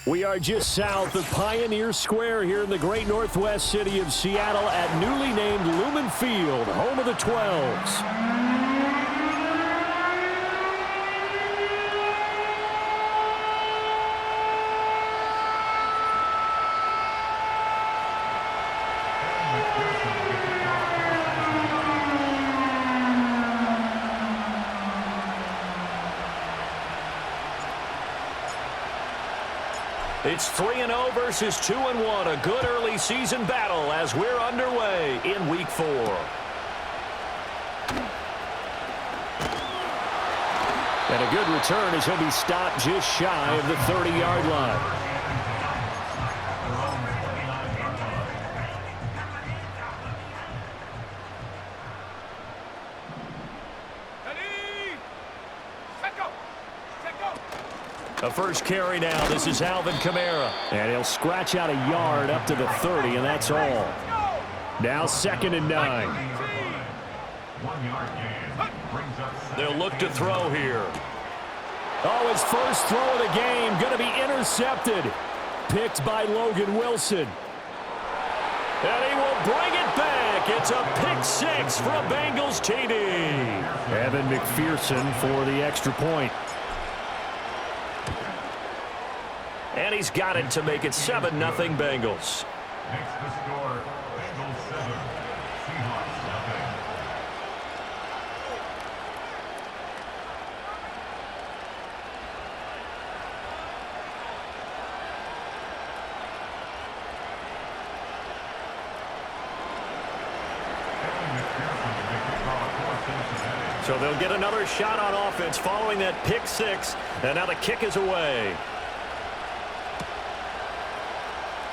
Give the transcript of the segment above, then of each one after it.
We are just south of Pioneer Square here in the great northwest city of Seattle at newly named Lumen Field, home of the 12s. It's 3-0 versus 2-1. A good early season battle as we're underway in Week 4. And a good return as he'll be stopped just shy of the 30-yard line. A first carry now. This is Alvin Kamara. And he'll scratch out a yard up to the 30, and that's all. Now 2nd and 9. They'll look to throw here. Oh, his first throw of the game going to be intercepted. Picked by Logan Wilson. And he will bring it back. It's a pick 6 for a Bengals TD. Evan McPherson for the extra point. And he's got it to make it 7-0 Bengals. Next to score, Bengals 7, Seahawks 0. So they'll get another shot on offense following that pick 6. And now the kick is away.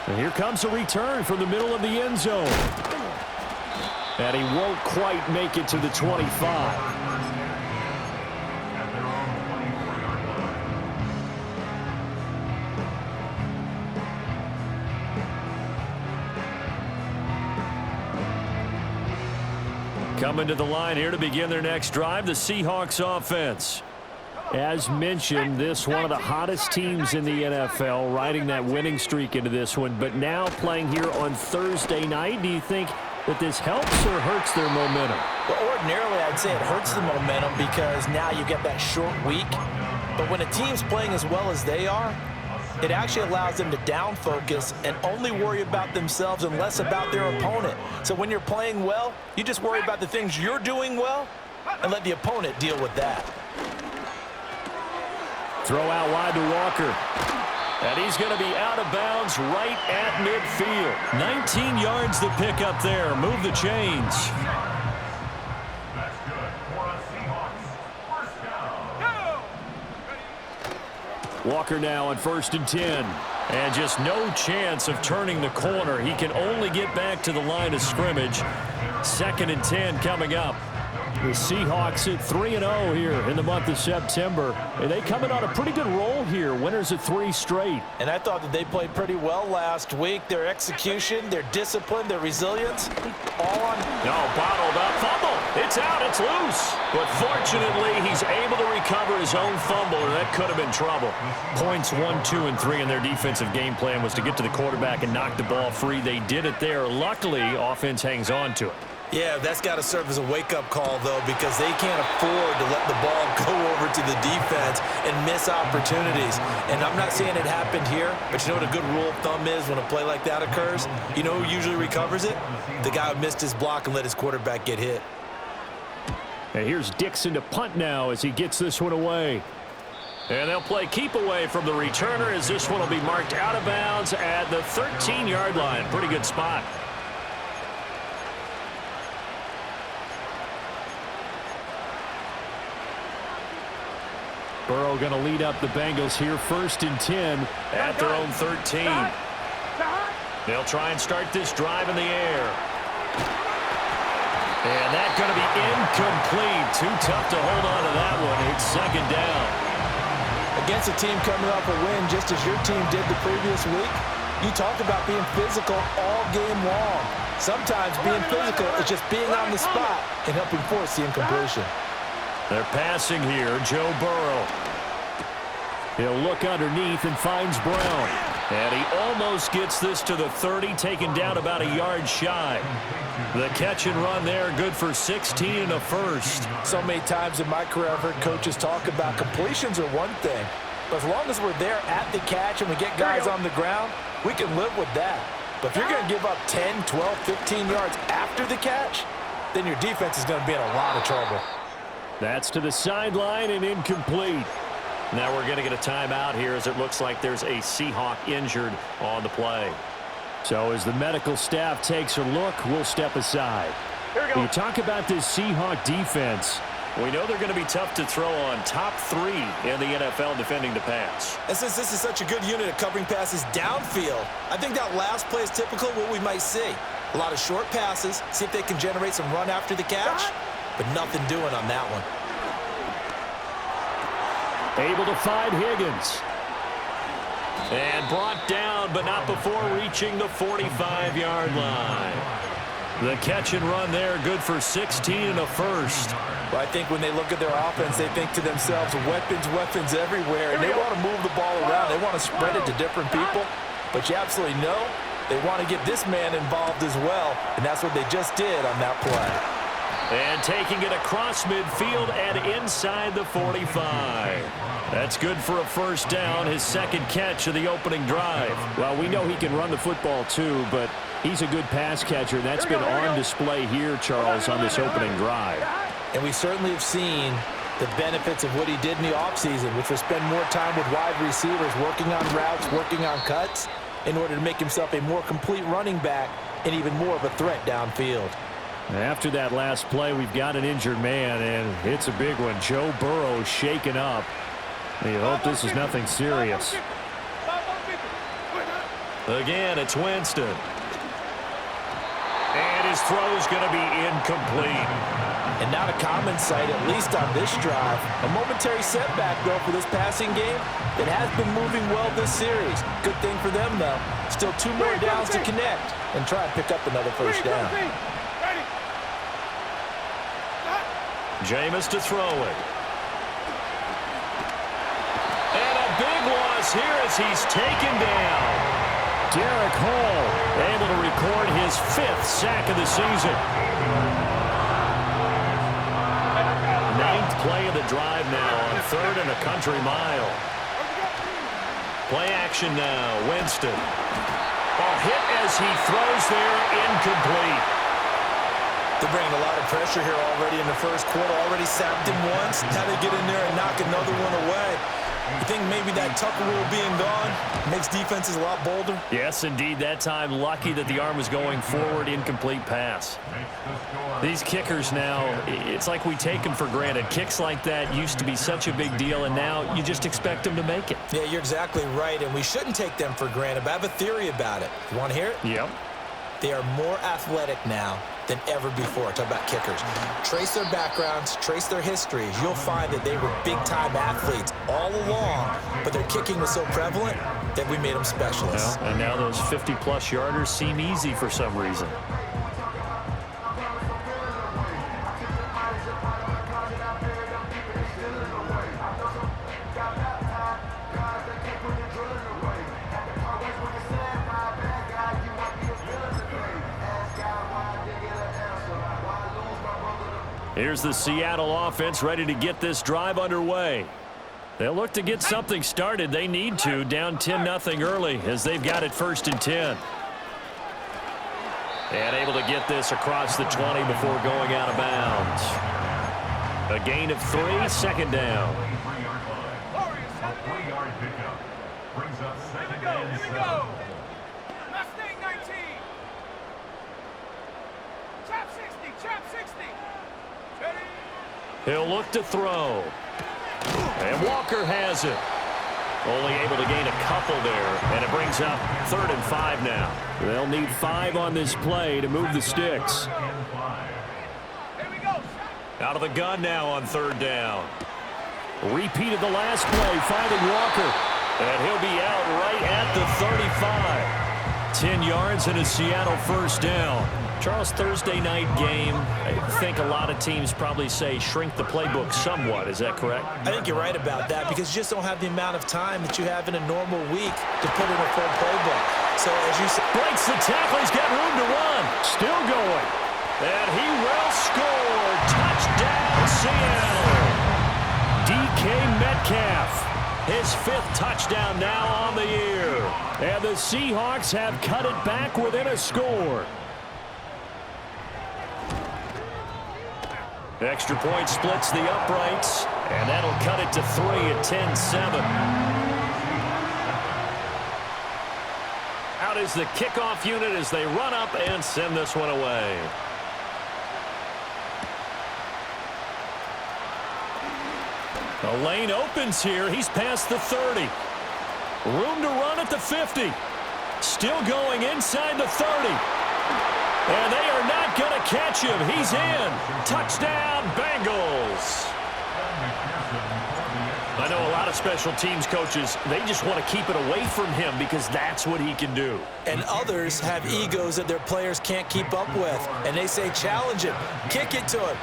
And here comes a return from the middle of the end zone. And he won't quite make it to the 25. Coming to the line here to begin their next drive, the Seahawks offense. As mentioned, this one of the hottest teams in the NFL, riding that winning streak into this one, but now playing here on Thursday night. Do you think that this helps or hurts their momentum? Well, ordinarily, I'd say it hurts the momentum because now you get that short week. But when a team's playing as well as they are, it actually allows them to down focus and only worry about themselves and less about their opponent. So when you're playing well, you just worry about the things you're doing well and let the opponent deal with that. Throw out wide to Walker. And he's going to be out of bounds right at midfield. 19 yards to pick up there. Move the chains. That's good for a Seahawks. First down. Walker now on 1st and 10. And just no chance of turning the corner. He can only get back to the line of scrimmage. 2nd and 10 coming up. The Seahawks at 3-0 here in the month of September. And they come in on a pretty good roll here. Winners of 3 straight. And I thought that they played pretty well last week. Their execution, their discipline, their resilience, all on. No, bottled up. Fumble. It's out. It's loose. But fortunately, he's able to recover his own fumble, and that could have been trouble. Points 1, 2, and 3 in their defensive game plan was to get to the quarterback and knock the ball free. They did it there. Luckily, offense hangs on to it. Yeah, that's got to serve as a wake-up call, though, because they can't afford to let the ball go over to the defense and miss opportunities. And I'm not saying it happened here, but you know what a good rule of thumb is when a play like that occurs? You know who usually recovers it? The guy who missed his block and let his quarterback get hit. And here's Dixon to punt now as he gets this one away. And they'll play keep away from the returner as this one will be marked out of bounds at the 13-yard line. Pretty good spot. Burrow going to lead up the Bengals here, 1st and 10 at their own 13. They'll try and start this drive in the air. And that's going to be incomplete. Too tough to hold on to that one. It's 2nd down. Against a team coming off a win, just as your team did the previous week, you talked about being physical all game long. Sometimes being physical is just being on the spot and helping force the incompletion. They're passing here, Joe Burrow. He'll look underneath and finds Brown. And he almost gets this to the 30, taken down about a yard shy. The catch and run there, good for 16 and a first. So many times in my career, I've heard coaches talk about completions are one thing. But as long as we're there at the catch and we get guys on the ground, we can live with that. But if you're going to give up 10, 12, 15 yards after the catch, then your defense is going to be in a lot of trouble. That's to the sideline and incomplete. Now we're going to get a timeout here as it looks like there's a Seahawk injured on the play. So as the medical staff takes a look, we'll step aside. When you talk about this Seahawk defense, we know they're going to be tough to throw on, top 3 in the NFL defending the pass. And since this is such a good unit of covering passes downfield, I think that last play is typical of what we might see. A lot of short passes, see if they can generate some run after the catch, but nothing doing on that one. Able to find Higgins. And brought down, but not before reaching the 45-yard line. The catch and run there, good for 16 and a first. Well, I think when they look at their offense, they think to themselves, weapons, weapons everywhere, and they want to move the ball around. They want to spread it to different people, but you absolutely know they want to get this man involved as well, and that's what they just did on that play. And taking it across midfield and inside the 45. That's good for a first down, his second catch of the opening drive. Well, we know he can run the football too, but he's a good pass catcher, and that's been on display here, Charles, on this opening drive. And we certainly have seen the benefits of what he did in the offseason, which was spend more time with wide receivers, working on routes, working on cuts, in order to make himself a more complete running back and even more of a threat downfield. After that last play, we've got an injured man, and it's a big one. Joe Burrow shaken up. You hope this is nothing serious. Again, it's Winston. And his throw is going to be incomplete. And not a common sight, at least on this drive. A momentary setback, though, for this passing game that has been moving well this series. Good thing for them, though. Still 2 more downs to connect and try and pick up another first down. Jameis to throw it. And a big loss here as he's taken down. Derek Hall able to record his 5th sack of the season. 9th play of the drive now on 3rd and a country mile. Play action now, Winston. Hit as he throws there, incomplete. They're bringing a lot of pressure here already in the first quarter. Already sacked him once. Now they get in there and knock another one away. I think maybe that Tucker rule being gone makes defenses a lot bolder. Yes, indeed. That time, lucky that the arm was going forward, incomplete pass. These kickers now, it's like we take them for granted. Kicks like that used to be such a big deal, and now you just expect them to make it. Yeah, you're exactly right, and we shouldn't take them for granted, but I have a theory about it. You want to hear it? Yep. They are more athletic now than ever before. Talk about kickers. Trace their backgrounds, trace their histories. You'll find that they were big-time athletes all along, but their kicking was so prevalent that we made them specialists. Well, and now those 50-plus yarders seem easy for some reason. Here's the Seattle offense ready to get this drive underway. They'll look to get something started. They need to, down 10-0 early as they've got it 1st and 10. And able to get this across the 20 before going out of bounds. A gain of 3, 2nd down. A 3-yard pickup brings up 2nd and 7. Mustang 19. Chop 60, chop 60. He'll look to throw. And Walker has it. Only able to gain a couple there, and it brings up 3rd and 5 now. They'll need 5 on this play to move the sticks. Out of the gun now on 3rd down. Repeat of the last play, finding Walker. And he'll be out right at the 35. 10 yards and a Seattle first down. Charles, Thursday night game, I think a lot of teams probably say shrink the playbook somewhat. Is that correct? I think you're right about that because you just don't have the amount of time that you have in a normal week to put in a full playbook. So as you said, breaks the tackle. He's got room to run. Still going. And he will score. Touchdown, Seattle. DK Metcalf. His 5th touchdown now on the year. And the Seahawks have cut it back within a score. Extra point splits the uprights, and that'll cut it to 3 at 10-7. Out is the kickoff unit as they run up and send this one away. The lane opens here. He's past the 30. Room to run at the 50. Still going inside the 30. And they are not going to catch him. He's in. Touchdown, Bengals. I know a lot of special teams coaches, they just want to keep it away from him because that's what he can do. And others have egos that their players can't keep up with. And they say challenge him, kick it to him.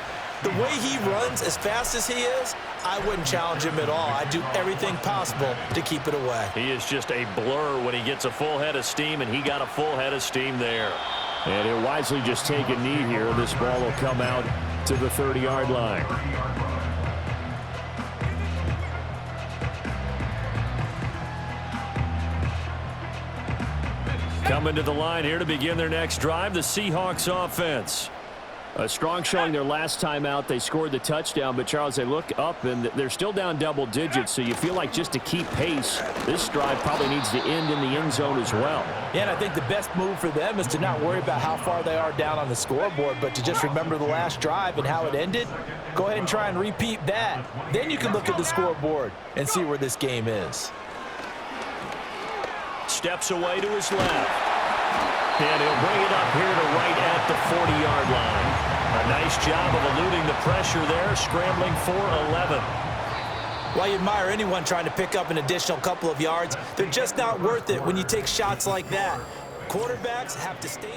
The way he runs as fast as he is, I wouldn't challenge him at all. I'd do everything possible to keep it away. He is just a blur when he gets a full head of steam, and he got a full head of steam there. And he'll wisely just take a knee here. This ball will come out to the 30-yard line. Coming to the line here to begin their next drive, the Seahawks offense. A strong showing their last time out. They scored the touchdown, but Charles, they look up and they're still down double digits, so you feel like just to keep pace, this drive probably needs to end in the end zone as well. Yeah, and I think the best move for them is to not worry about how far they are down on the scoreboard, but to just remember the last drive and how it ended. Go ahead and try and repeat that. Then you can look at the scoreboard and see where this game is. Steps away to his left. And he'll bring it up here to right at the 40-yard line. A nice job of eluding the pressure there, scrambling for 11. While you admire anyone trying to pick up an additional couple of yards, they're just not worth it when you take shots like that. Quarterbacks have to stay.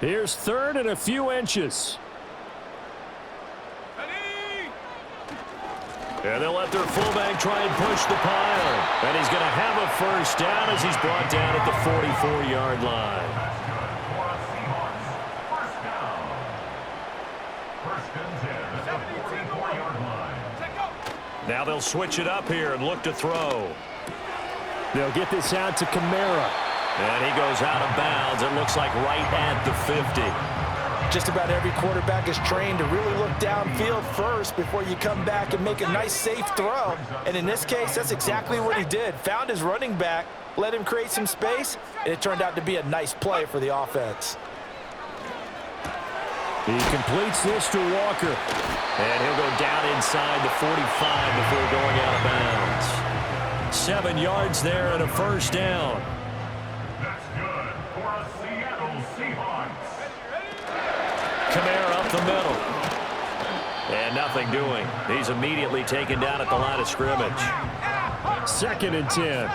Here's 3rd and a few inches. And they'll let their fullback try and push the pile. And he's going to have a first down as he's brought down at the 44-yard line. Now they'll switch it up here and look to throw. They'll get this out to Kamara. And he goes out of bounds. It looks like right at the 50. Just about every quarterback is trained to really look downfield first before you come back and make a nice, safe throw. And in this case, that's exactly what he did. Found his running back, let him create some space, and it turned out to be a nice play for the offense. He completes this to Walker. And he'll go down inside the 45 before going out of bounds. 7 yards there and a first down. That's good for a Seattle Seahawks. Kamara up the middle. And nothing doing. He's immediately taken down at the line of scrimmage. 2nd and 10.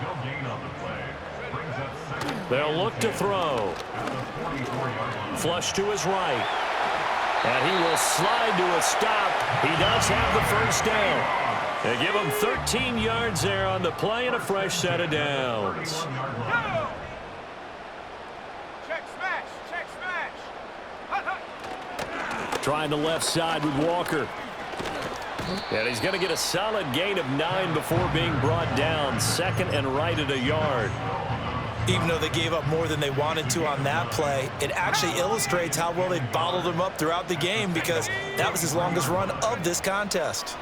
No gain on the play. Brings up 2nd. They'll look to throw. Flush to his right. And he will slide to a stop. He does have the first down. They give him 13 yards there on the play and a fresh set of downs. Trying the left side with Walker. And he's going to get a solid gain of 9 before being brought down. 2nd and right at a yard. Even though they gave up more than they wanted to on that play, it actually illustrates how well they bottled him up throughout the game because that was his longest run of this contest.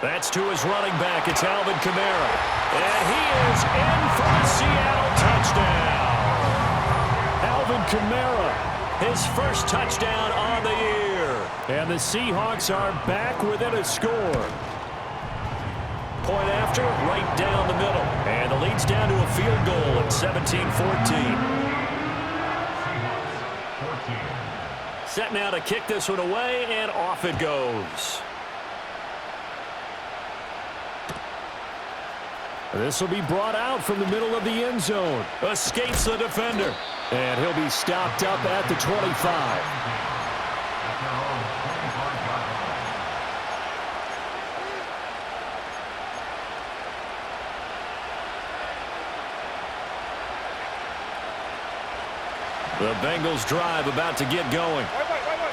That's to his running back. It's Alvin Kamara. And he is in for a Seattle touchdown. Alvin Kamara, his first touchdown on the year. And the Seahawks are back within a score. Point after, right down the middle. And the lead's down to a field goal at 17-14. Set now to kick this one away, and off it goes. This will be brought out from the middle of the end zone. Escapes the defender. And he'll be stopped up at the 25. The Bengals drive about to get going.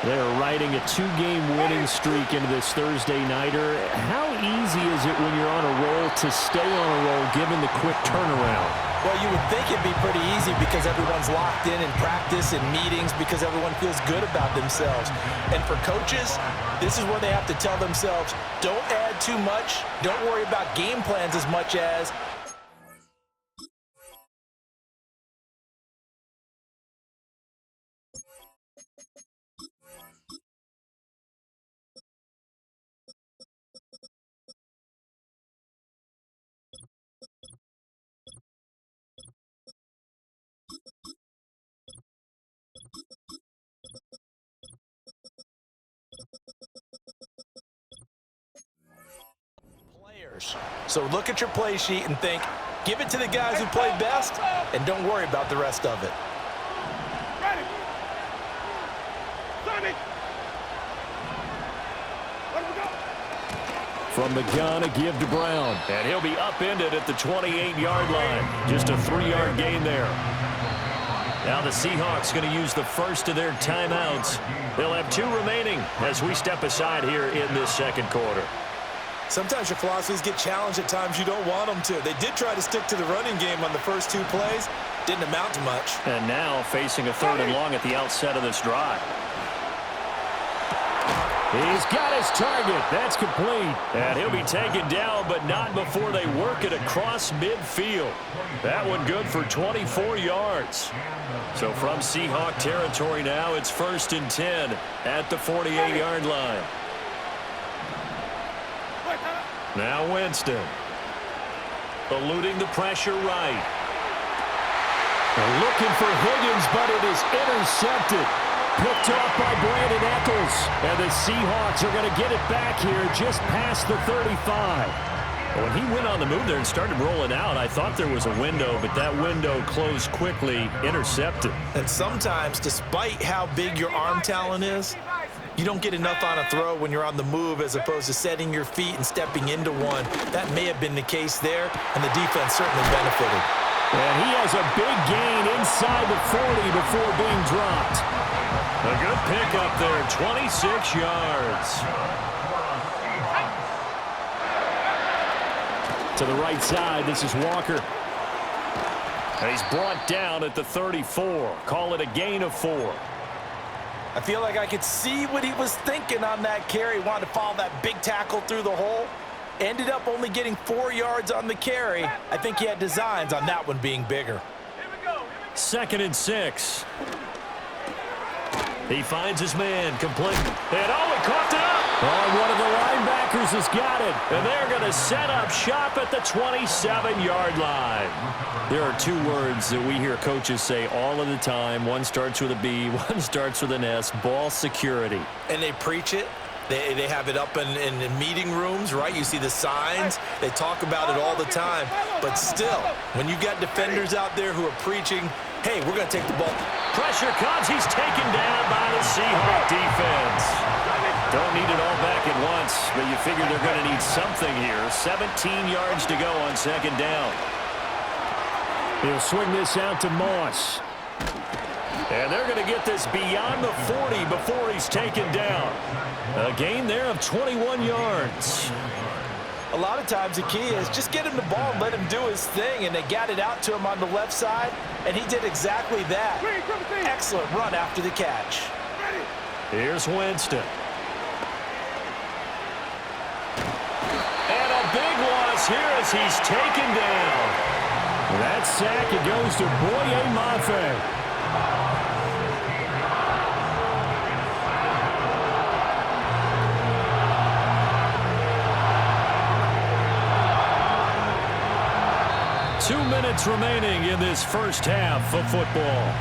They're riding a 2-game winning streak into this Thursday nighter. How easy is it when you're on a roll to stay on a roll given the quick turnaround? Well, you would think it'd be pretty easy because everyone's locked in practice and meetings because everyone feels good about themselves. And for coaches, this is where they have to tell themselves, don't add too much, don't worry about game plans as much as players. So look at your play sheet and think, give it to the guys who play best, and don't worry about the rest of it. Ready. Simon. Let him go. From the gun, a give to Brown. And he'll be upended at the 28-yard line. Just a 3-yard gain there. Now the Seahawks going to use the first of their timeouts. They'll have 2 remaining as we step aside here in this second quarter. Sometimes your philosophies get challenged at times you don't want them to. They did try to stick to the running game on the first 2 plays. Didn't amount to much. And now facing a 3rd and long at the outset of this drive. He's got his target. That's complete. And he'll be taken down, but not before they work it across midfield. That one good for 24 yards. So from Seahawk territory now, it's 1st and 10 at the 48-yard line. Now Winston. Eluding the pressure right. They're looking for Higgins, but it is intercepted. Picked off by Brandon Eccles. And the Seahawks are going to get it back here just past the 35. When he went on the move there and started rolling out, I thought there was a window, but that window closed quickly, intercepted. And sometimes, despite how big your arm talent is, you don't get enough on a throw when you're on the move as opposed to setting your feet and stepping into one. That may have been the case there, and the defense certainly benefited. And he has a big gain inside the 40 before being dropped. A good pickup there, 26 yards. To the right side, this is Walker. And he's brought down at the 34. Call it a gain of 4. I feel like I could see what he was thinking on that carry. Wanted to follow that big tackle through the hole. Ended up only getting 4 yards on the carry. I think he had designs on that one being bigger. 2nd and 6. He finds his man, complete. And he caught it up. Oh, one of the linebackers has got it. And they're going to set up shop at the 27-yard line. There are 2 words that we hear coaches say all of the time. One starts with a B, one starts with an S, ball security. And they preach it. They have it up in meeting rooms, right? You see the signs. They talk about it all the time. But still, when you got defenders out there who are preaching, hey, we're going to take the ball. Pressure comes. He's taken down by the Seahawk defense. Don't need it all back at once, but you figure they're going to need something here. 17 yards to go on 2nd down. He'll swing this out to Moss. And they're going to get this beyond the 40 before he's taken down. A gain there of 21 yards. A lot of times the key is just get him the ball and let him do his thing, and they got it out to him on the left side, and he did exactly that. Excellent run after the catch. Here's Winston. And a big loss here as he's taken down. That sack, it goes to Boye Mafe. Two minutes remaining in this first half of football.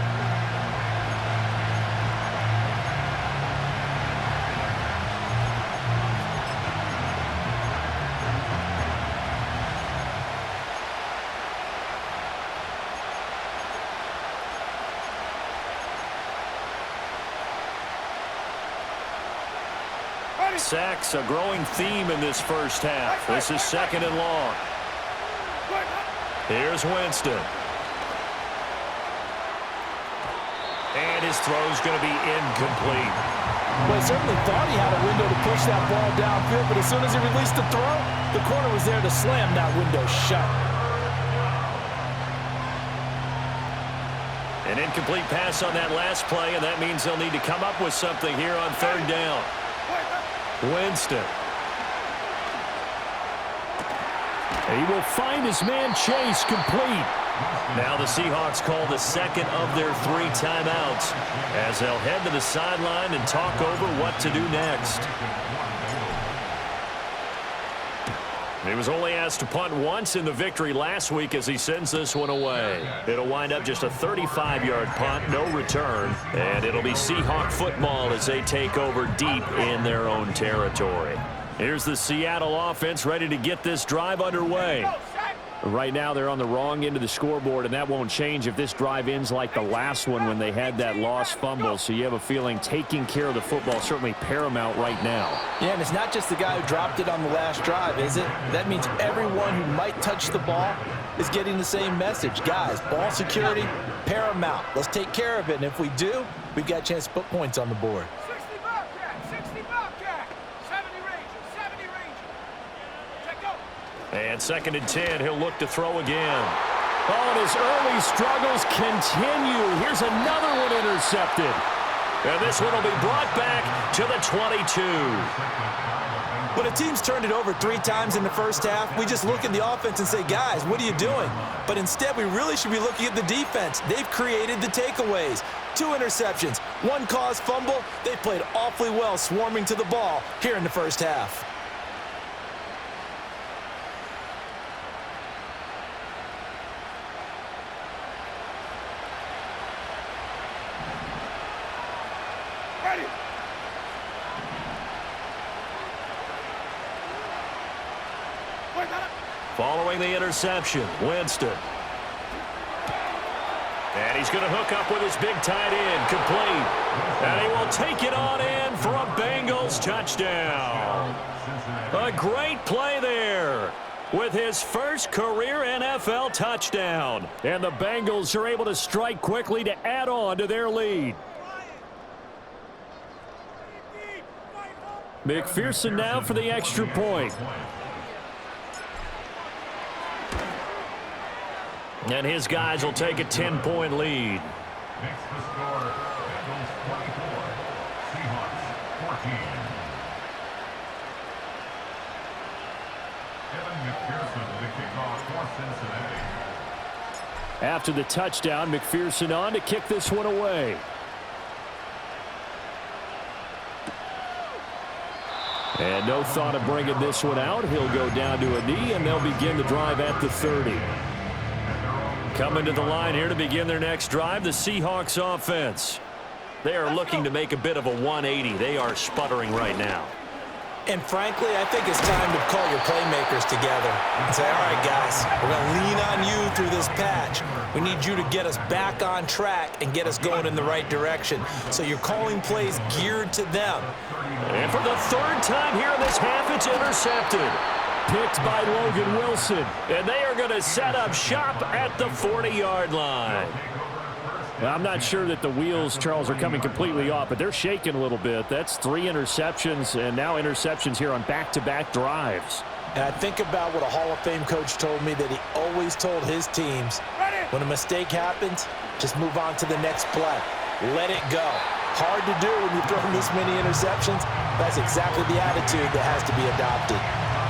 Sacks a growing theme in this first half. This is 2nd and long. Here's Winston. And his throw's going to be incomplete. Well, he certainly thought he had a window to push that ball downfield, but as soon as he released the throw, the corner was there to slam that window shut. An incomplete pass on that last play, and that means they'll need to come up with something here on 3rd down. Winston. He will find his man Chase complete. Now the Seahawks call the 2nd of their 3 timeouts as they'll head to the sideline and talk over what to do next. He was only asked to punt once in the victory last week as he sends this one away. It'll wind up just a 35-yard punt, no return, and it'll be Seahawk football as they take over deep in their own territory. Here's the Seattle offense ready to get this drive underway. Right now they're on the wrong end of the scoreboard, and that won't change if this drive ends like the last one when they had that lost fumble. So you have a feeling taking care of the football certainly paramount right now. Yeah, and it's not just the guy who dropped it on the last drive, is it? That means everyone who might touch the ball is getting the same message. Guys, ball security, paramount. Let's take care of it, and if we do, we've got a chance to put points on the board. 60 Bobcat, 60 Bobcat, 70 Ranger, 70 Ranger. Check go. And 2nd and 10, he'll look to throw again. Oh, and his early struggles continue. Here's another one intercepted. And this one will be brought back to the 22. When a team's turned it over 3 times in the first half, we just look at the offense and say, guys, what are you doing? But instead, we really should be looking at the defense. They've created the takeaways. 2 interceptions, 1 caused fumble. They played awfully well swarming to the ball here in the first half. Ready. Wait, got it. Following the interception, Winston. And he's going to hook up with his big tight end, complete. And he will take it on in for a Bengals touchdown. A great play there with his first career NFL touchdown. And the Bengals are able to strike quickly to add on to their lead. McPherson now for the extra point. And his guys will take a 10-point lead. Makes the score Bengals 24, Seahawks 14. Evan McPherson with the kickoff for Cincinnati. After the touchdown, McPherson on to kick this one away. And no thought of bringing this one out. He'll go down to a knee, and they'll begin the drive at the 30. Coming to the line here to begin their next drive, the Seahawks offense. They are looking to make a bit of a 180. They are sputtering right now. And frankly, I think it's time to call your playmakers together and say, all right, guys, we're going to lean on you through this patch. We need you to get us back on track and get us going in the right direction. So you're calling plays geared to them. And for the 3rd time here in this half, it's intercepted. Picked by Logan Wilson. And they are going to set up shop at the 40-yard line. I'm not sure that the wheels, Charles, are coming completely off, but they're shaking a little bit. That's 3 interceptions, and now interceptions here on back-to-back drives. And I think about what a Hall of Fame coach told me that he always told his teams, when a mistake happens, just move on to the next play. Let it go. Hard to do when you're throwing this many interceptions. That's exactly the attitude that has to be adopted.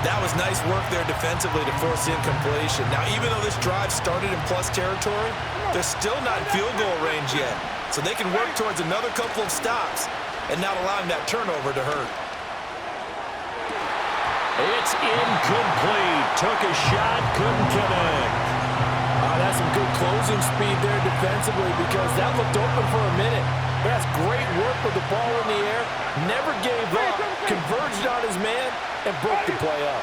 That was nice work there defensively to force incompletion. Now, even though this drive started in plus territory, they're still not in field goal range yet. So they can work towards another couple of stops and not allowing that turnover to hurt. It's incomplete. Took a shot, couldn't connect. That's some good closing speed there defensively because that looked open for a minute. But that's great work with the ball in the air. Never gave up, converged on his man, and broke the play up.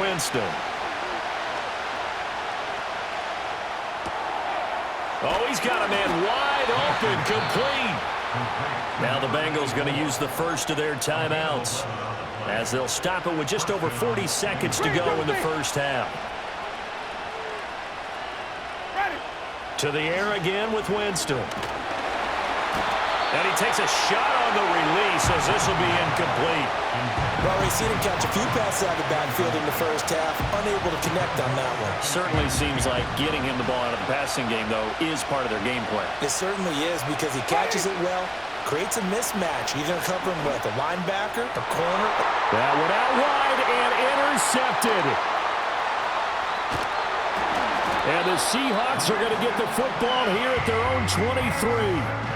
Winston. Oh, he's got a man wide open, complete. Now the Bengals going to use the first of their timeouts as they'll stop it with just over 40 seconds to go in the first half. To the air again with Winston. And he takes a shot on the release as this will be incomplete. Well, we've seen him catch a few passes out of the backfield in the first half, unable to connect on that one. Certainly seems like getting him the ball out of the passing game, though, is part of their game plan. It certainly is because he catches it well, creates a mismatch. You're going to cover him with a linebacker, a corner. That one out wide and intercepted. And the Seahawks are going to get the football here at their own 23.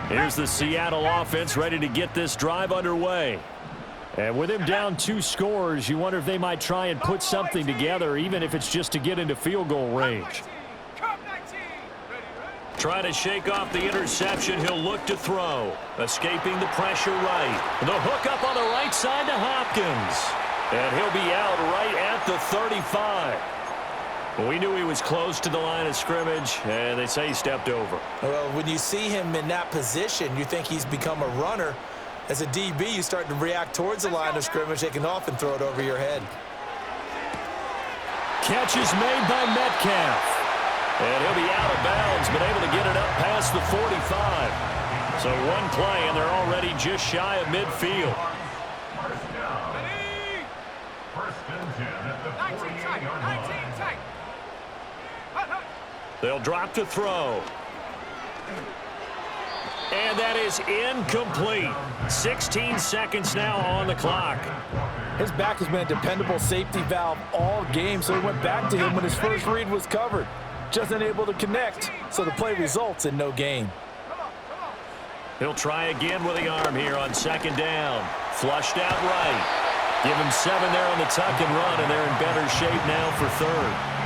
Here's the Seattle offense ready to get this drive underway. And with him down 2 scores, you wonder if they might try and put something together, even if it's just to get into field goal range. Trying to shake off the interception. He'll look to throw. Escaping the pressure right. The hook up on the right side to Hopkins. And he'll be out right at the 35. We knew he was close to the line of scrimmage, and they say he stepped over. Well, when you see him in that position, you think he's become a runner. As a DB, you start to react towards the line of scrimmage. They can often throw it over your head. Catch is made by Metcalf. And he'll be out of bounds, but able to get it up past the 45. So one play, and they're already just shy of midfield. First and 10 at the 48-yard line. They'll drop to throw. And that is incomplete. 16 seconds now on the clock. His back has been a dependable safety valve all game, so he went back to him when his first read was covered. Just unable to connect, so the play results in no gain. He'll try again with the arm here on second down. Flushed out right. Give him 7 there on the tuck and run, and they're in better shape now for third.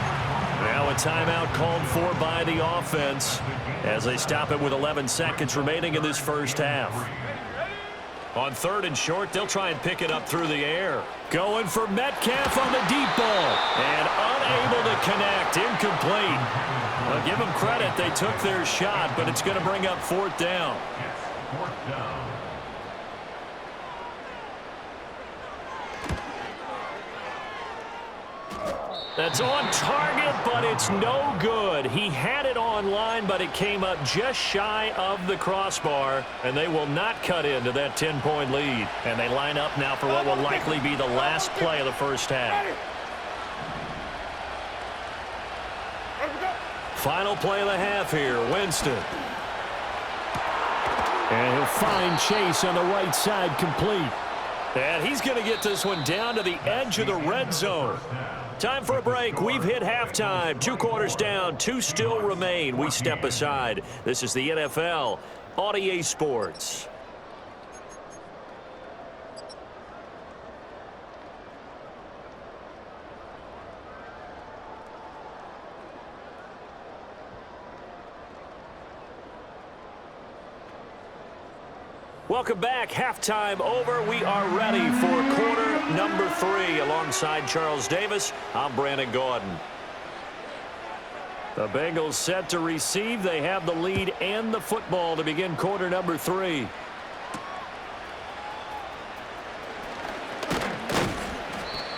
Now a timeout called for by the offense as they stop it with 11 seconds remaining in this first half. On third and short, they'll try and pick it up through the air. Going for Metcalf on the deep ball. And unable to connect. Incomplete. Well, give them credit. They took their shot, but it's going to bring up 4th down. Fourth down. That's on target, but it's no good. He had it on line, but it came up just shy of the crossbar, and they will not cut into that 10-point lead. And they line up now for what will likely be the last play of the first half. Final play of the half here, Winston. And he'll find Chase on the right side, complete. And he's going to get this one down to the edge of the red zone. Time for a break. We've hit halftime. 2 quarters down. 2 still remain. We step aside. This is the NFL on EA Sports. Welcome back. Halftime over. We are ready for quarter number 3. Alongside Charles Davis, I'm Brandon Gordon. The Bengals set to receive. They have the lead and the football to begin quarter number 3.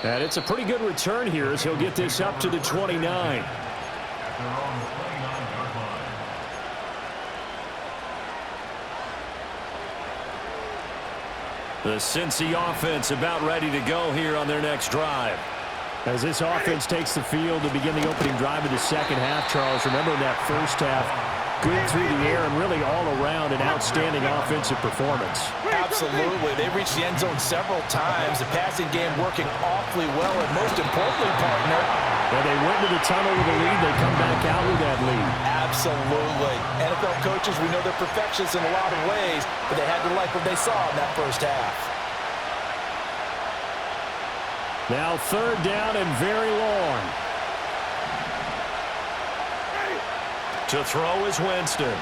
And it's a pretty good return here as he'll get this up to the 29. The Cincy offense about ready to go here on their next drive. As this offense takes the field to begin the opening drive of the second half, Charles, remember in that first half, good through the air and really all around an outstanding offensive performance. Absolutely. They reached the end zone several times. The passing game working awfully well, and most importantly, partner, when they went to the tunnel with a lead, they come back out with that lead. Absolutely. NFL coaches, we know they're perfectionists in a lot of ways, but they had to like what they saw in that first half. Now 3rd down and very long. To throw is Winston.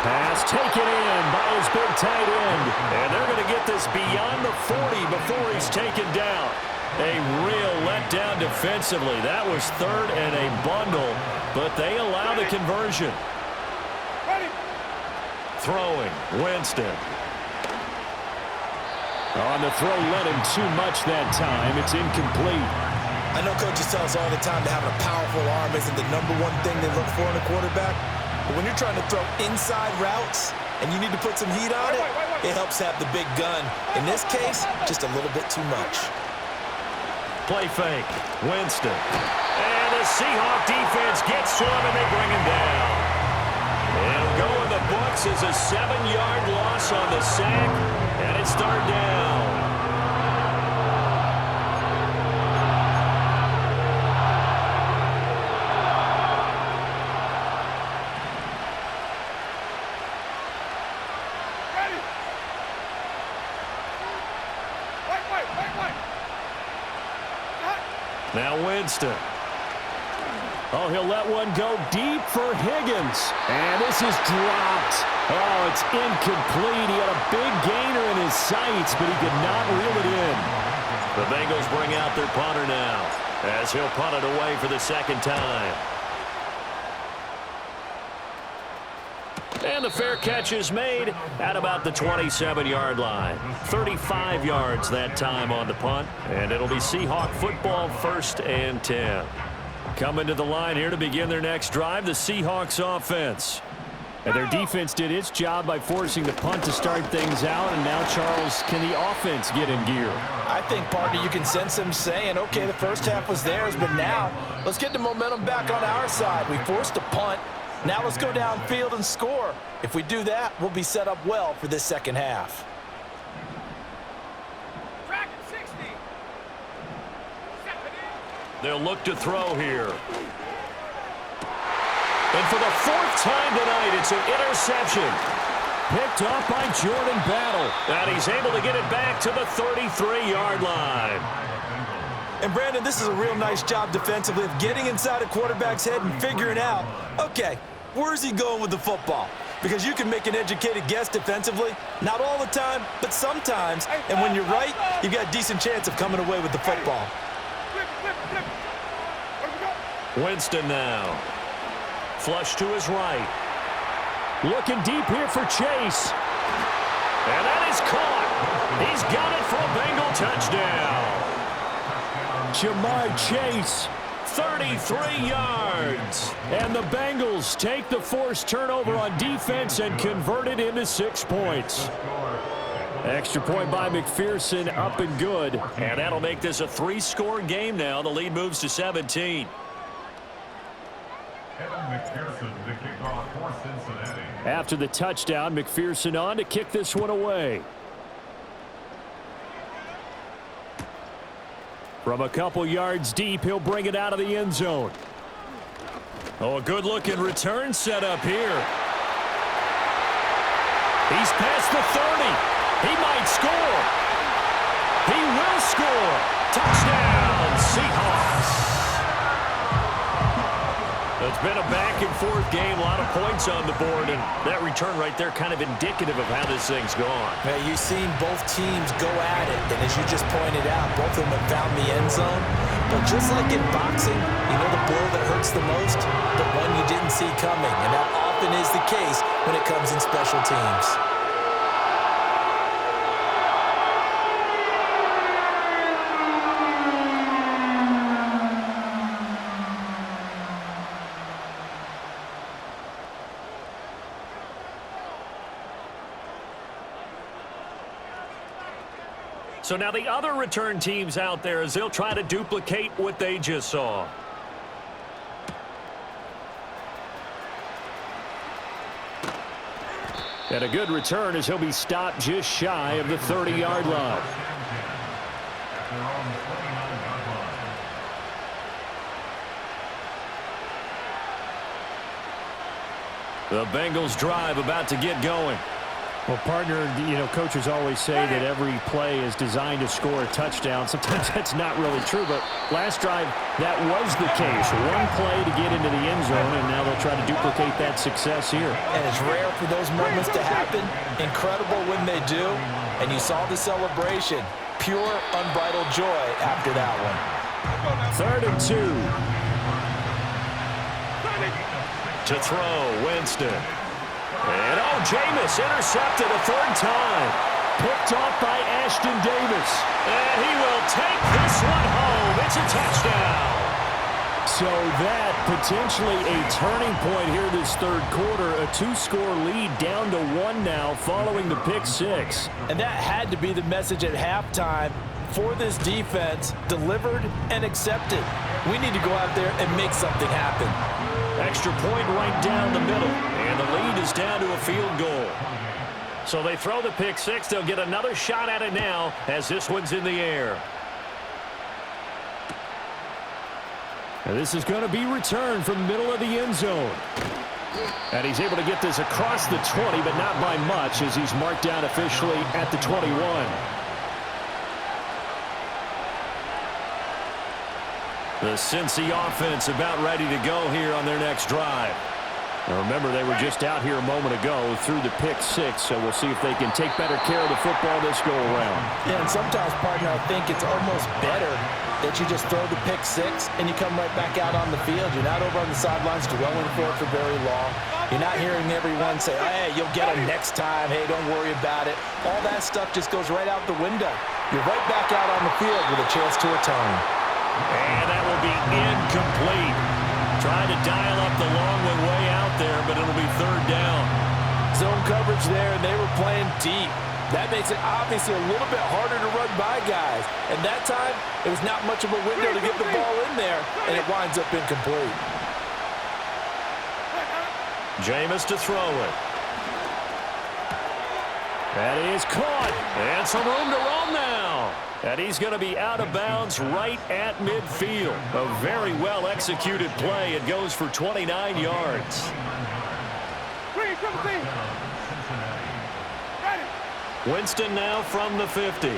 Pass pass taken in by his big tight end. And they're going to get this beyond the 40 before he's taken down. A real letdown defensively. That was third and a bundle, but they allow the conversion. Throwing, Winston. On the throw, led him too much that time. It's incomplete. I know coaches tell us all the time that having a powerful arm isn't the #1 thing they look for in a quarterback. But when you're trying to throw inside routes and you need to put some heat on it, it helps have the big gun. In this case, just a little bit too much. Play fake, Winston. And the Seahawks defense gets to him and they bring him down. It'll go in the books as a 7-yard loss on the sack, and it's third down. Now Winston. Oh, he'll let one go deep for Higgins. And this is dropped. Oh, it's incomplete. He had a big gainer in his sights, but he could not reel it in. The Bengals bring out their punter now, as he'll punt it away for the second time. And the fair catch is made at about the 27-yard line. 35 yards that time on the punt. And it'll be Seahawk football, 1st and 10. Coming to the line here to begin their next drive, the Seahawks offense. And their defense did its job by forcing the punt to start things out. And now, Charles, can the offense get in gear? I think, partner, you can sense them saying, okay, the first half was theirs, but now let's get the momentum back on our side. We forced a punt. Now let's go downfield and score. If we do that, we'll be set up well for this second half. They'll look to throw here. And for the 4th time tonight, it's an interception. Picked up by Jordan Battle. And he's able to get it back to the 33-yard line. And, Brandon, this is a real nice job defensively of getting inside a quarterback's head and figuring out, okay, where's he going with the football? Because you can make an educated guess defensively. Not all the time, but sometimes. And when you're right, you've got a decent chance of coming away with the football. Winston now. Flush to his right. Looking deep here for Chase. And that is caught. He's got it for a Bengal touchdown. Jamar Chase, 33 yards. And the Bengals take the forced turnover on defense and convert it into 6 points. Extra point by McPherson, up and good. And that'll make this a 3-score game now. The lead moves to 17. After the touchdown, McPherson on to kick this one away. From a couple yards deep, he'll bring it out of the end zone. Oh, a good-looking return set up here. He's past the 30. He might score. He will score. Touchdown, Seahawks. It's been a back-and-forth game, a lot of points on the board, and that return right there kind of indicative of how this thing's gone. Now, you've seen both teams go at it, and as you just pointed out, both of them have found the end zone. But just like in boxing, you know the blow that hurts the most? The one you didn't see coming, and that often is the case when it comes in special teams. So now the other return teams out there as they'll try to duplicate what they just saw. And a good return as he'll be stopped just shy of the 30-yard line. The Bengals drive about to get going. Well, partner, coaches always say that every play is designed to score a touchdown. Sometimes that's not really true, but last drive, that was the case. One play to get into the end zone, and now they'll try to duplicate that success here. And it's rare for those moments to happen. Incredible when they do. And you saw the celebration. Pure, unbridled joy after that one. 3rd and 2. To throw, Winston. And Jameis intercepted a 3rd time. Picked off by Ashton Davis. And he will take this one home. It's a touchdown. So that potentially a turning point here this 3rd quarter. A 2-score lead down to 1 now following the pick 6. And that had to be the message at halftime for this defense. Delivered and accepted. We need to go out there and make something happen. Extra point right down the middle. And the lead is down to a field goal. So they throw the pick 6. They'll get another shot at it now as this one's in the air. And this is going to be returned from the middle of the end zone. And he's able to get this across the 20, but not by much as he's marked down officially at the 21. The Cincy offense about ready to go here on their next drive. Now remember, they were just out here a moment ago through the pick 6, so we'll see if they can take better care of the football this go-around. Yeah, and sometimes, partner, I think it's almost better that you just throw the pick 6 and you come right back out on the field. You're not over on the sidelines dwelling for it for very long. You're not hearing everyone say, hey, you'll get them next time. Hey, don't worry about it. All that stuff just goes right out the window. You're right back out on the field with a chance to atone. And that will be incomplete. Trying to dial up the long one way out there, but it'll be 3rd down. Zone coverage there, and they were playing deep. That makes it obviously a little bit harder to run by guys. And that time, it was not much of a window to get the ball in there, and it winds up incomplete. Jameis to throw it. That is caught. And some room to roam now. And he's going to be out of bounds right at midfield. A very well-executed play. It goes for 29 yards. Winston now from the 50. And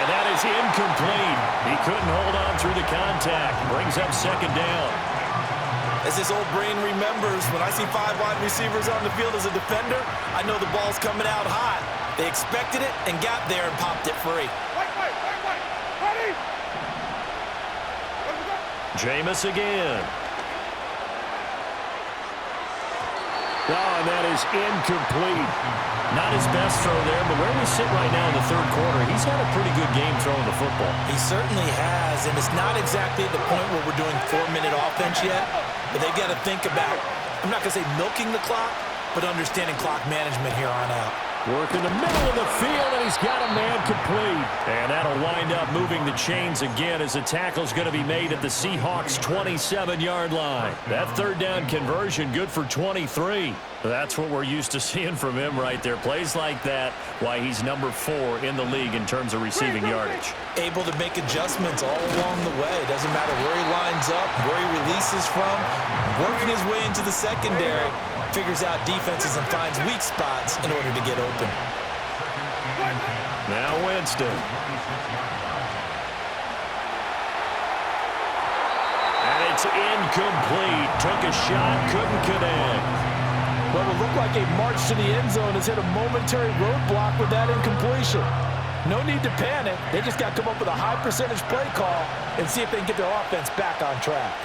that is incomplete. He couldn't hold on through the contact. Brings up 2nd down. As this old brain remembers, when I see 5 wide receivers on the field as a defender, I know the ball's coming out hot. They expected it and got there and popped it free. Ready? Jameis again. Oh, and that is incomplete. Not his best throw there, but where we sit right now in the 3rd quarter, he's had a pretty good game throwing the football. He certainly has, and it's not exactly at the point where we're doing 4-minute offense yet, but they've got to think about, I'm not going to say milking the clock, but understanding clock management here on out. Work in the middle of the field, and he's got a man complete. And that'll wind up moving the chains again as the tackle's going to be made at the Seahawks' 27-yard line. That 3rd down conversion good for 23. That's what we're used to seeing from him right there. Plays like that, why he's number 4 in the league in terms of receiving yardage. Able to make adjustments all along the way. Doesn't matter where he lines up, where he releases from, working his way into the secondary. Figures out defenses and finds weak spots in order to get open. Now Winston. And it's incomplete. Took a shot, couldn't connect. What would look like a march to the end zone has hit a momentary roadblock with that incompletion. No need to panic. They just got to come up with a high percentage play call and see if they can get their offense back on track.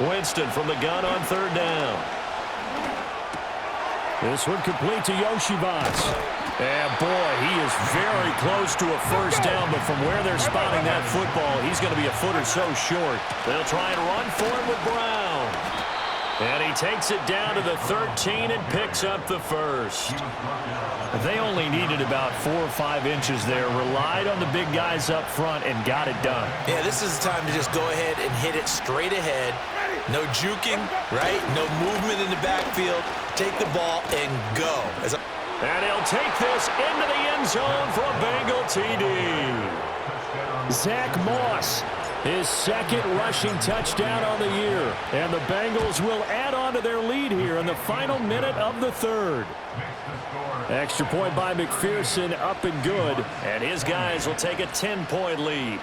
Winston from the gun on 3rd down. This one complete to Yoshibas. And boy, he is very close to a 1st down, but from where they're spotting that football, he's going to be a foot or so short. They'll try and run for him with Brown. And he takes it down to the 13 and picks up the 1st. They only needed about 4 or 5 inches there, relied on the big guys up front, and got it done. Yeah, this is the time to just go ahead and hit it straight ahead. No juking, right? No movement in the backfield. Take the ball and go. And he'll take this into the end zone for a Bengal TD. Zach Moss, his second rushing touchdown on the year. And the Bengals will add on to their lead here in the final minute of the third. Extra point by McPherson, up and good. And his guys will take a 10-point lead.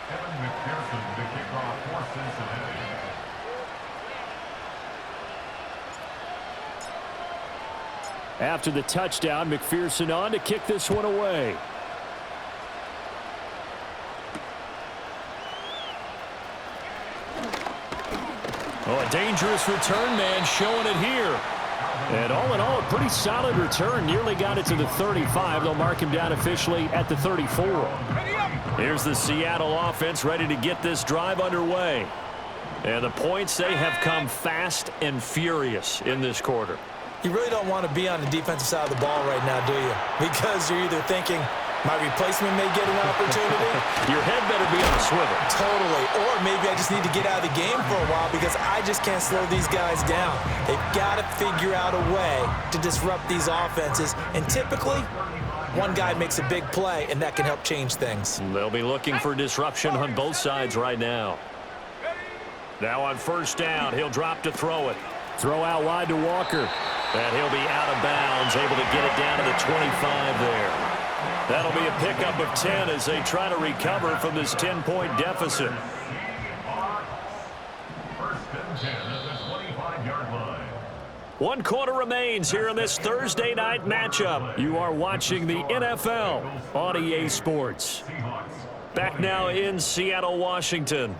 McPherson to kick off for Cincinnati. After the touchdown, McPherson on to kick this one away. Oh, a dangerous return man showing it here. And all in all, a pretty solid return. Nearly got it to the 35. They'll mark him down officially at the 34. Here's the Seattle offense ready to get this drive underway. And the points, they have come fast and furious in this quarter. You really don't want to be on the defensive side of the ball right now, do you? Because you're either thinking, my replacement may get an opportunity. Your head better be on a swivel. Totally. Or maybe I just need to get out of the game for a while because I just can't slow these guys down. They've got to figure out a way to disrupt these offenses. And typically, one guy makes a big play, and that can help change things. They'll be looking for disruption on both sides right now. Now on first down, he'll drop to throw it. Throw out wide to Walker. And he'll be out of bounds, able to get it down to the 25 there. That'll be a pickup of 10 as they try to recover from this 10-point deficit. First and 10 at the 25-yard line. 1 quarter remains here in this Thursday night matchup. You are watching the NFL on EA Sports. Back now in Seattle, Washington.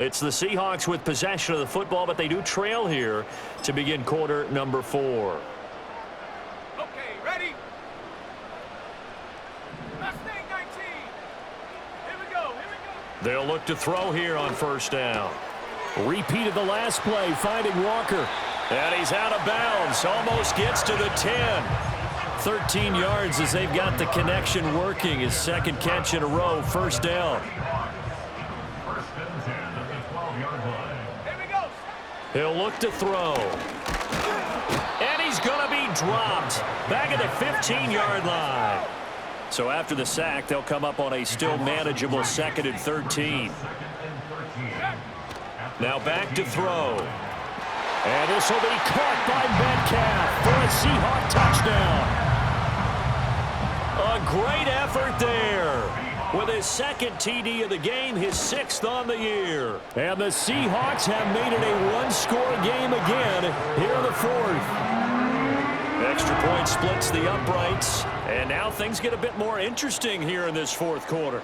It's the Seahawks with possession of the football, but they do trail here to begin quarter number 4. Okay, ready? Mustang 19. Here we go. They'll look to throw here on first down. Repeat of the last play, finding Walker. And he's out of bounds, almost gets to the 10. 13 yards as they've got the connection working. His second catch in a row, first down. First and 10 at the 12-yard line. Here we go. He'll look to throw. And he's going to be dropped back at the 15-yard line. So after the sack, they'll come up on a still manageable 2nd and 13. Now back to throw. And this will be caught by Metcalf for a Seahawk touchdown. A great effort there. With his second TD of the game, his 6th on the year. And the Seahawks have made it a one-score game again here in the 4th. Extra point splits the uprights. And now things get a bit more interesting here in this 4th quarter.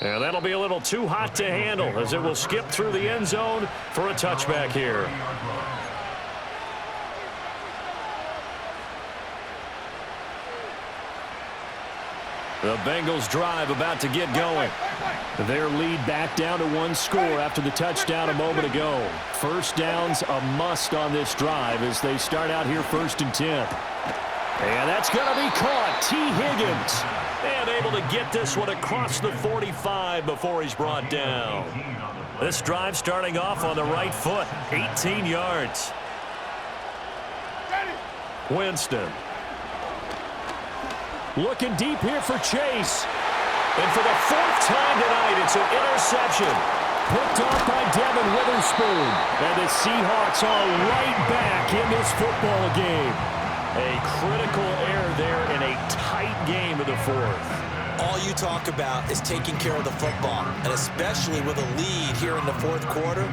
And that'll be a little too hot to handle as it will skip through the end zone for a touchback here. The Bengals drive about to get going. Their lead back down to 1 score after the touchdown a moment ago. First down's a must on this drive as they start out here 1st and 10. And that's going to be caught. T. Higgins. And able to get this one across the 45 before he's brought down. This drive starting off on the right foot. 18 yards. Winston. Looking deep here for Chase. And for the 4th time tonight, it's an interception. Picked off by Devin Witherspoon. And the Seahawks are right back in this football game. A critical error there in a tight game of the 4th. All you talk about is taking care of the football, and especially with a lead here in the 4th quarter,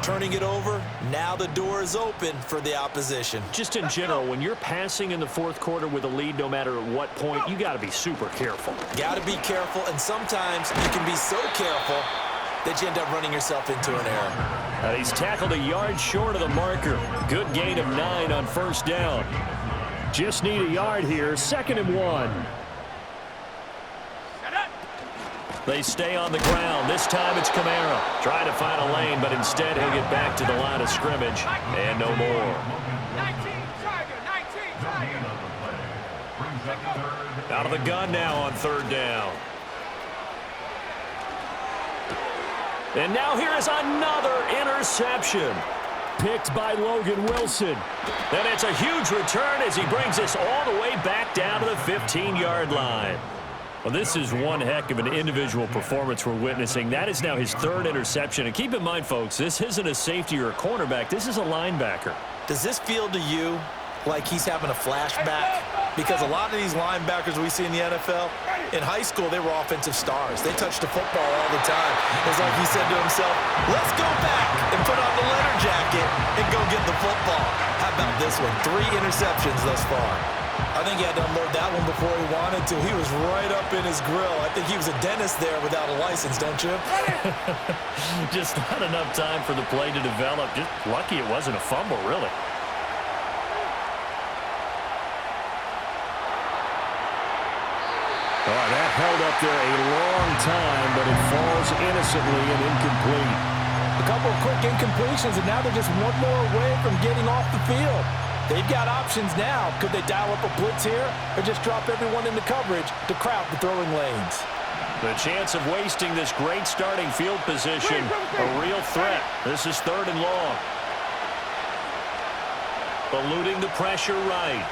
turning it over, now the door is open for the opposition. Just in general, when you're passing in the 4th quarter with a lead, no matter at what point, you got to be super careful. Got to be careful, and sometimes you can be so careful that you end up running yourself into an error. And he's tackled a yard short of the marker. Good gain of 9 on first down. Just need a yard here, 2nd and 1. They stay on the ground. This time it's Kamara. Trying to find a lane, but instead he'll get back to the line of scrimmage. And no more. 19 Tiger. Out of the gun now on 3rd down. And now here is another interception. Picked by Logan Wilson. And it's a huge return as he brings us all the way back down to the 15-yard line. Well, this is one heck of an individual performance we're witnessing. That is now his third interception. And keep in mind, folks, this isn't a safety or a cornerback. This is a linebacker. Does this feel to you like he's having a flashback? Because a lot of these linebackers we see in the NFL, in high school, they were offensive stars. They touched the football all the time. It's like he said to himself, let's go back and put on the letter jacket and go get the football. How about this one? 3 interceptions thus far. I think he had to unload that one before he wanted to. He was right up in his grill. I think he was a dentist there without a license, don't you? Just not enough time for the play to develop. Just lucky it wasn't a fumble, really. Oh, that held up there a long time, but it falls innocently and incomplete. A couple of quick incompletions, and now they're just one more away from getting off the field. They've got options now. Could they dial up a blitz here or just drop everyone into coverage to crowd the throwing lanes? The chance of wasting this great starting field position, a real threat. This is 3rd and long. Eluding the pressure right.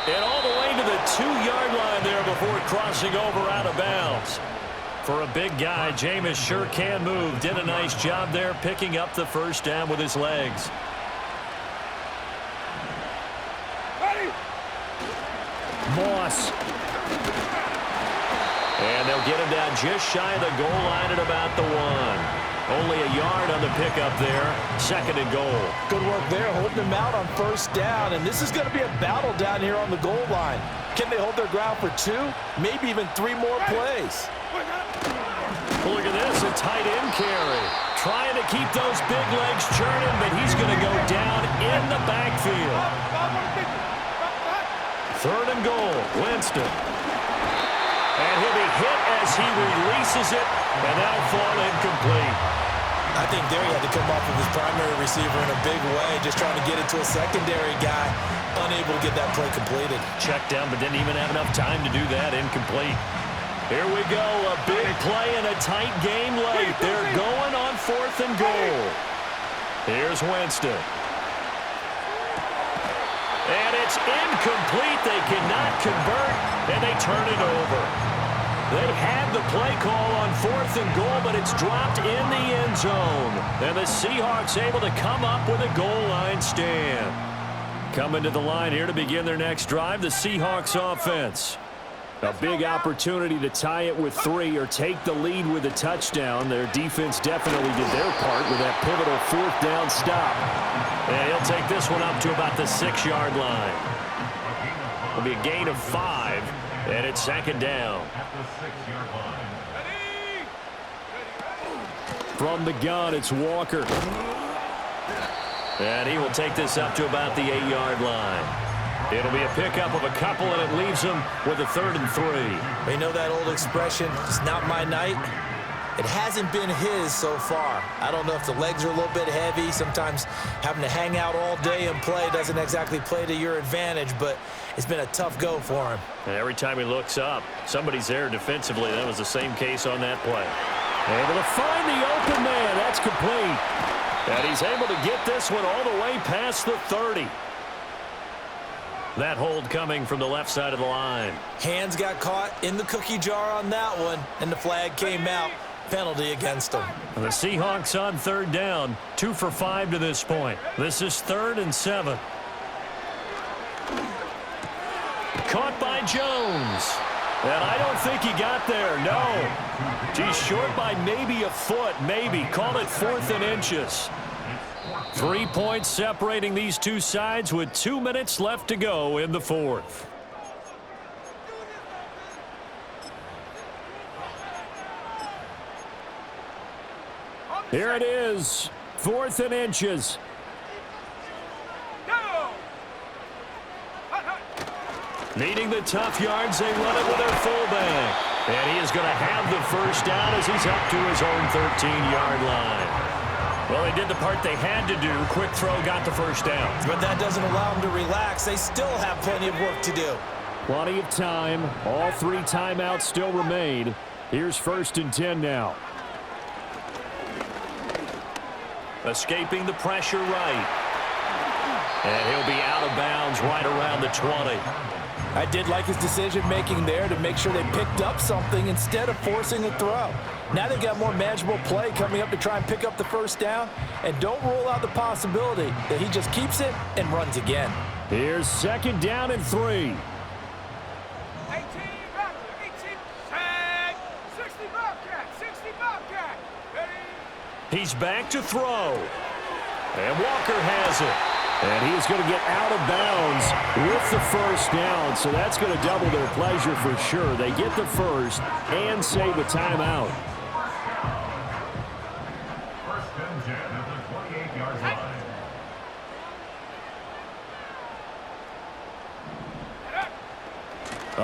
And all the way to the 2-yard line there before crossing over out of bounds. For a big guy, Jameis sure can move. Did a nice job there picking up the first down with his legs. Moss. And they'll get him down just shy of the goal line at about the 1. Only a yard on the pickup there. 2nd and goal. Good work there, holding him out on first down. And this is going to be a battle down here on the goal line. Can they hold their ground for 2, maybe even 3 more plays? Well, look at this, a tight end carry. Trying to keep those big legs churning, but he's going to go down in the backfield. 3rd and goal, Winston. And he'll be hit as he releases it, and that'll fall incomplete. I think there he had to come off of his primary receiver in a big way, just trying to get it to a secondary guy, unable to get that play completed. Checked down, but didn't even have enough time to do that. Incomplete. Here we go, a big play and a tight game late. They're going on 4th and goal. Here's Winston. And it's incomplete. They cannot convert, and they turn it over. They had the play call on 4th and goal, but it's dropped in the end zone. And the Seahawks able to come up with a goal line stand. Coming to the line here to begin their next drive, the Seahawks offense. A big opportunity to tie it with 3 or take the lead with a touchdown. Their defense definitely did their part with that pivotal 4th down stop. And he'll take this one up to about the 6-yard line. It'll be a gain of 5, and it's 2nd down. From the gun, it's Walker. And he will take this up to about the 8-yard line. It'll be a pickup of a couple, and it leaves him with a 3rd and 3. You know that old expression, it's not my night? It hasn't been his so far. I don't know if the legs are a little bit heavy. Sometimes having to hang out all day and play doesn't exactly play to your advantage, but it's been a tough go for him. And every time he looks up, somebody's there defensively. That was the same case on that play. Able to find the open man. That's complete. And he's able to get this one all the way past the 30. That hold coming from the left side of the line. Hands got caught in the cookie jar on that one, and the flag came out. Penalty against them. The Seahawks on 3rd down. 2 for 5 to this point. This is 3rd and 7. Caught by Jones. And I don't think he got there. No. He's short by maybe a foot. Maybe. Call it 4th and inches. 3 points separating these two sides with 2 minutes left to go in the 4th. Here it is. 4th and inches. Needing the tough yards, they run it with their fullback. And he is going to have the first down as he's up to his own 13-yard line. Well, they did the part they had to do. Quick throw, got the first down. But that doesn't allow them to relax. They still have plenty of work to do. Plenty of time. All 3 timeouts still remain. Here's 1st and 10 now. Escaping the pressure right. And he'll be out of bounds right around the 20. I did like his decision-making there to make sure they picked up something instead of forcing a throw. Now they've got more manageable play coming up to try and pick up the 1st down. And don't rule out the possibility that he just keeps it and runs again. Here's 2nd down and 3. 18, 18, set, 60 Bobcat, 60 Bobcat, ready? He's back to throw. And Walker has it. And he's going to get out of bounds with the 1st down, so that's going to double their pleasure for sure. They get the 1st and save a timeout. 1st and 10 at the 28-yard line.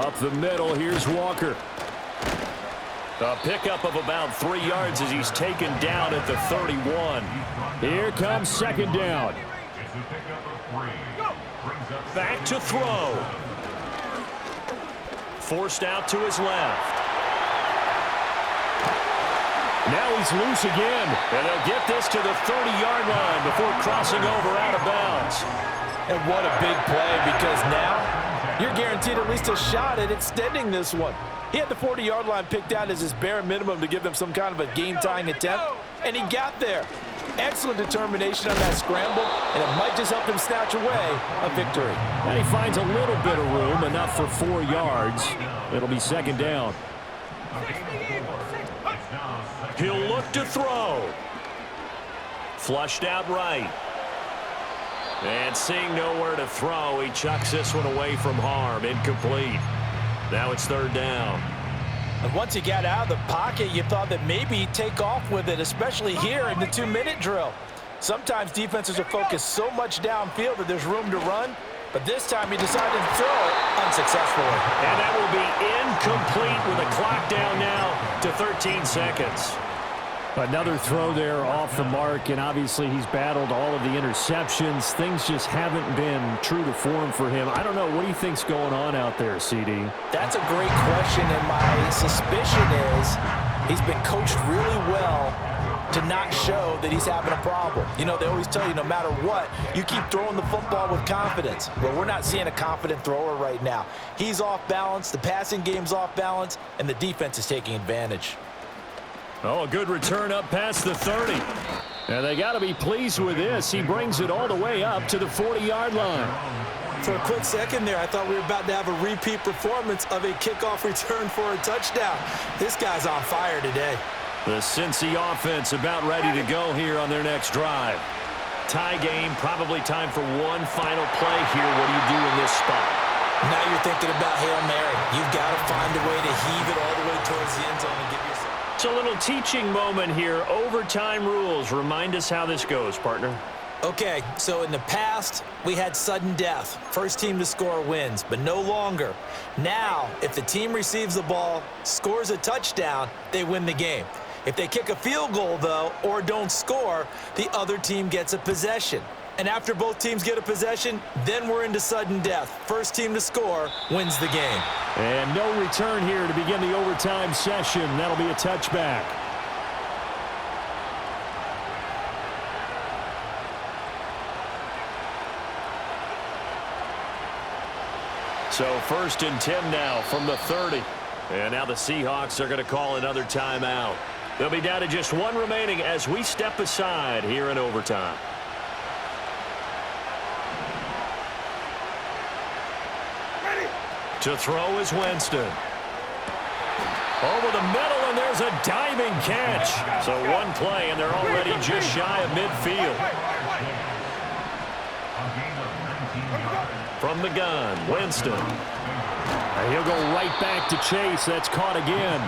Up the middle, here's Walker. A pickup of about 3 yards as he's taken down at the 31. Here comes 2nd down. It's a pickup of 3. Brings up Back to throw. Forced out to his left. Now he's loose again. And they'll get this to the 30-yard line before crossing over out of bounds. And what a big play, because now you're guaranteed at least a shot at extending this one. He had the 40-yard line picked out as his bare minimum to give them some kind of a game-tying attempt, and he got there. Excellent determination on that scramble, and it might just help him snatch away a victory. And he finds a little bit of room, enough for 4 yards. It'll be 2nd down. He'll look to throw. Flushed out right. And seeing nowhere to throw, he chucks this one away from harm. Incomplete. Now it's 3rd down. And once he got out of the pocket, you thought that maybe he'd take off with it, especially here in the 2-minute drill. Sometimes defenses are focused so much downfield that there's room to run, but this time he decided to throw it unsuccessfully. And that will be incomplete with a clock down now to 13 seconds. Another throw there off the mark, and obviously he's battled all of the interceptions. Things just haven't been true to form for him. I don't know. What do you think's going on out there, CD? That's a great question, and my suspicion is he's been coached really well to not show that he's having a problem. You know, they always tell you no matter what, you keep throwing the football with confidence. Well, we're not seeing a confident thrower right now. He's off balance, the passing game's off balance, and the defense is taking advantage. Oh, a good return up past the 30. And they got to be pleased with this. He brings it all the way up to the 40-yard line. For a quick second there, I thought we were about to have a repeat performance of a kickoff return for a touchdown. This guy's on fire today. The Cincy offense about ready to go here on their next drive. Tie game, probably time for one final play here. What do you do in this spot? Now you're thinking about Hail Mary. You've got to find a way to heave it all the way towards the end zone and give yourself. It's a little teaching moment here. Overtime rules. Remind us how this goes, partner. Okay, so in the past, we had sudden death. First team to score wins, but no longer. Now, if the team receives the ball, scores a touchdown, they win the game. If they kick a field goal, though, or don't score, the other team gets a possession. And after both teams get a possession, then we're into sudden death. First team to score wins the game. And no return here to begin the overtime session. That'll be a touchback. So 1st and 10 now from the 30. And now the Seahawks are going to call another timeout. They'll be down to just one remaining as we step aside here in overtime. To throw is Winston. Over the middle, and there's a diving catch. So one play, and they're already just shy of midfield. From the gun, Winston. And he'll go right back to Chase. That's caught again.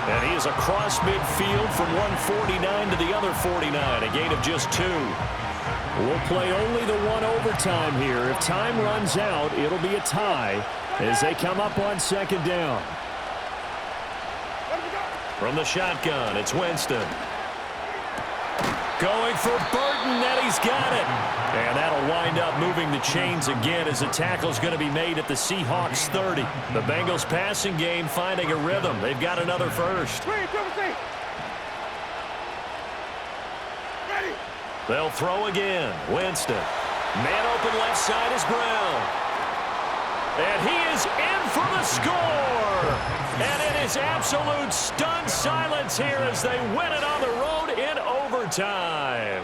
And he is across midfield from 149 to the other 49, a gain of just 2. We'll play only the one overtime here. If time runs out, it'll be a tie as they come up on 2nd down. From the shotgun, it's Winston. Going for Burton, and he's got it. And that'll wind up moving the chains again as the tackle's going to be made at the Seahawks 30. The Bengals passing game finding a rhythm. They've got another first. Ready. They'll throw again. Winston. Man open left side is Brown. And he is in for the score. And it is absolute stunned silence here as they win it on the road in overtime.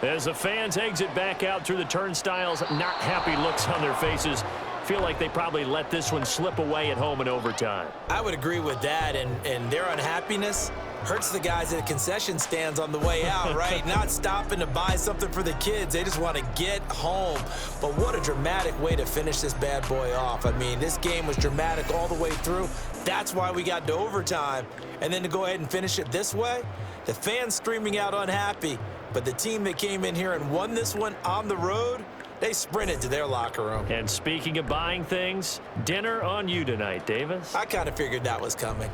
As the fans exit back out through the turnstiles, not happy looks on their faces. Feel like they probably let this one slip away at home in overtime. I would agree with that, and their unhappiness hurts the guys at the concession stands on the way out, right? Not stopping to buy something for the kids. They just want to get home. But what a dramatic way to finish this bad boy off. I mean, this game was dramatic all the way through. That's why we got to overtime. And then to go ahead and finish it this way, the fans streaming out unhappy. But the team that came in here and won this one on the road, they sprinted to their locker room. And speaking of buying things, dinner on you tonight, Davis. I kind of figured that was coming.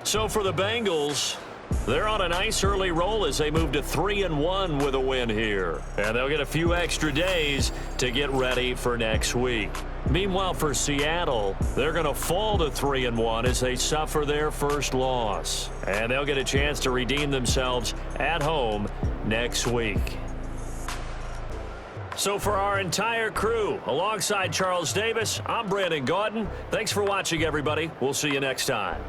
So for the Bengals, they're on a nice early roll as they move to 3-1 with a win here. And they'll get a few extra days to get ready for next week. Meanwhile, for Seattle, they're going to fall to 3-1 as they suffer their first loss. And they'll get a chance to redeem themselves at home next week. So for our entire crew, alongside Charles Davis, I'm Brandon Gaudin. Thanks for watching, everybody. We'll see you next time.